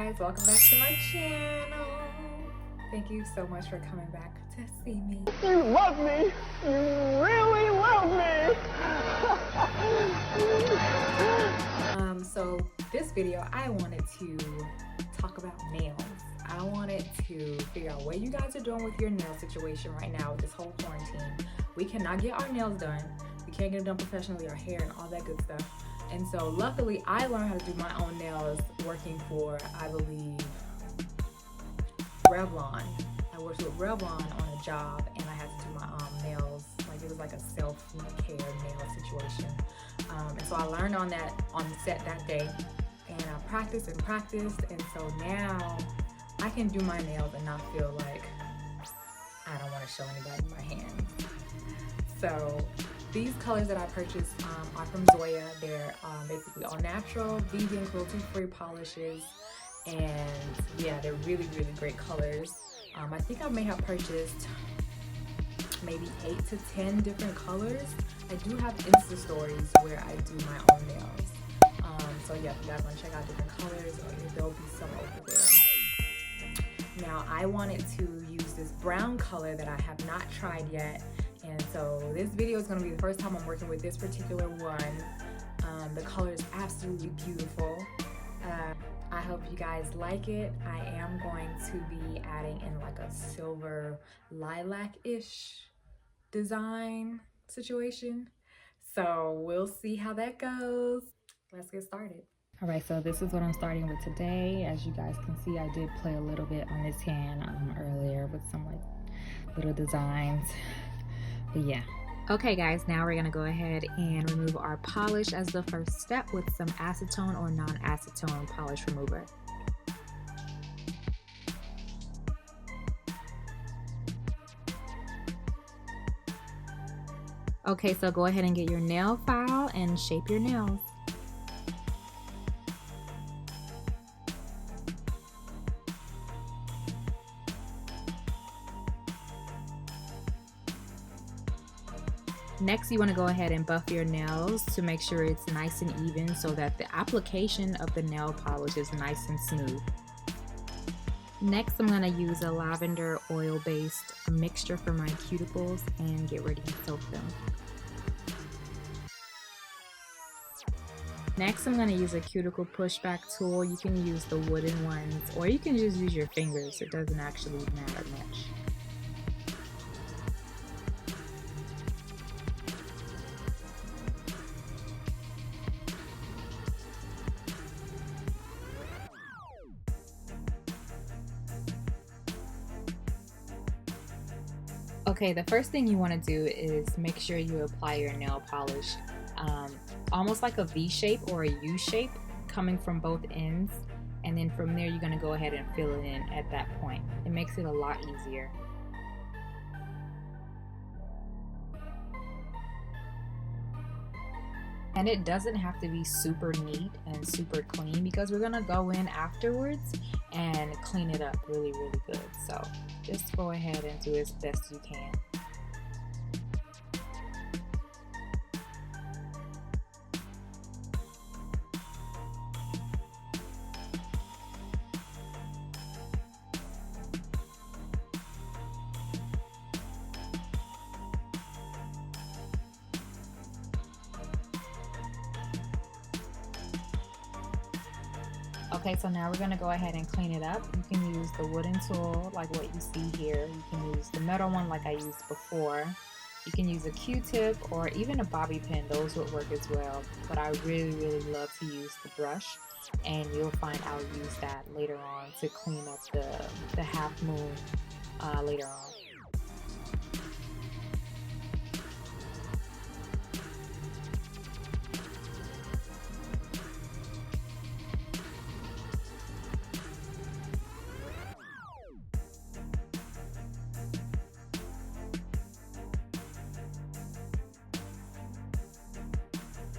guys, welcome back to my channel. Thank you so much for coming back to see me. You love me. You really love me. So this video, I wanted to talk about nails. I wanted to figure out what you guys are doing with your nail situation right now with this whole quarantine. We cannot get our nails done. We can't get them done professionally, our hair and all that good stuff. And so luckily, I learned how to do my own nails working for, I believe, Revlon. I worked with Revlon on a job and I had to do my nails. Like it was like a self-care nail situation. And so I learned on the set that day, and I practiced, and so now I can do my nails and not feel like I don't want to show anybody my hands. So these colors that I purchased are from Zoya. They're basically all natural, vegan, cruelty-free polishes, and yeah, they're really, really great colors. I think I may have purchased maybe 8 to 10 different colors. I do have Insta stories where I do my own nails. So yeah, if you guys want to check out different colors, or there'll be some over there. Now I wanted to use this brown color that I have not tried yet. And so this video is going to be the first time I'm working with this particular one. The color is absolutely beautiful. I hope you guys like it. I am going to be adding in like a silver lilac-ish design situation. So we'll see how that goes. Let's get started. All right, so this is what I'm starting with today. As you guys can see, I did play a little bit on this hand earlier with some like little designs. But yeah. Okay guys, now we're gonna go ahead and remove our polish as the first step with some acetone or non-acetone polish remover. Okay, so go ahead and get your nail file and shape your nails. Next, you want to go ahead and buff your nails to make sure it's nice and even so that the application of the nail polish is nice and smooth. Next, I'm going to use a lavender oil-based mixture for my cuticles and get ready to soak them. Next, I'm going to use a cuticle pushback tool. You can use the wooden ones or you can just use your fingers. It doesn't actually matter much. Okay, the first thing you want to do is make sure you apply your nail polish almost like a V shape or a U shape coming from both ends, and then from there you're going to go ahead and fill it in at that point. It makes it a lot easier. And it doesn't have to be super neat and super clean because we're going to go in afterwards and clean it up really, really good. So just go ahead and do as best you can. Okay, so now we're going to go ahead and clean it up. You can use the wooden tool like what you see here. You can use the metal one like I used before. You can use a Q-tip or even a bobby pin. Those would work as well. But I really, really love to use the brush. And you'll find I'll use that later on to clean up the half moon later on.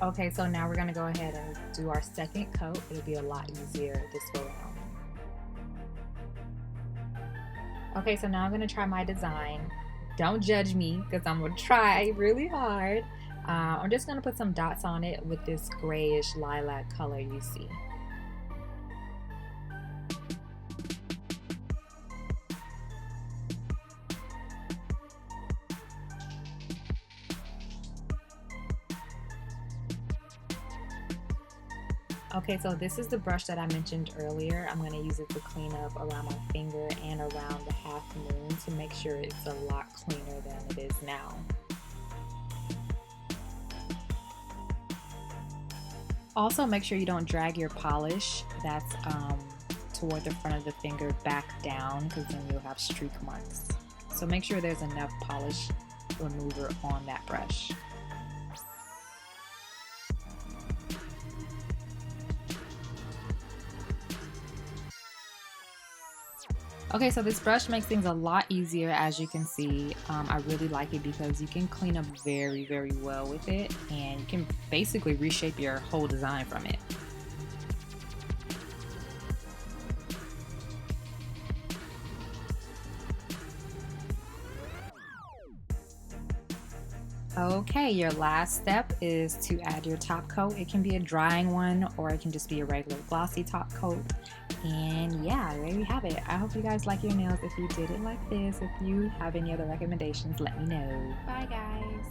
Okay, so now we're going to go ahead and do our second coat. It'll be a lot easier this go around. Okay, so now I'm going to try my design. Don't judge me because I'm going to try really hard. I'm just going to put some dots on it with this grayish lilac color you see. Okay, so this is the brush that I mentioned earlier. I'm going to use it to clean up around my finger and around the half moon to make sure it's a lot cleaner than it is now. Also, make sure you don't drag your polish that's toward the front of the finger back down, because then you'll have streak marks. So make sure there's enough polish remover on that brush. Okay, so this brush makes things a lot easier, as you can see. I really like it because you can clean up very, very well with it, and you can basically reshape your whole design from it. Okay, your last step is to add your top coat. It can be a drying one, or it can just be a regular glossy top coat. And yeah, there you have it. I hope you guys like your nails. If you did it like this, if you have any other recommendations, let me know. Bye guys.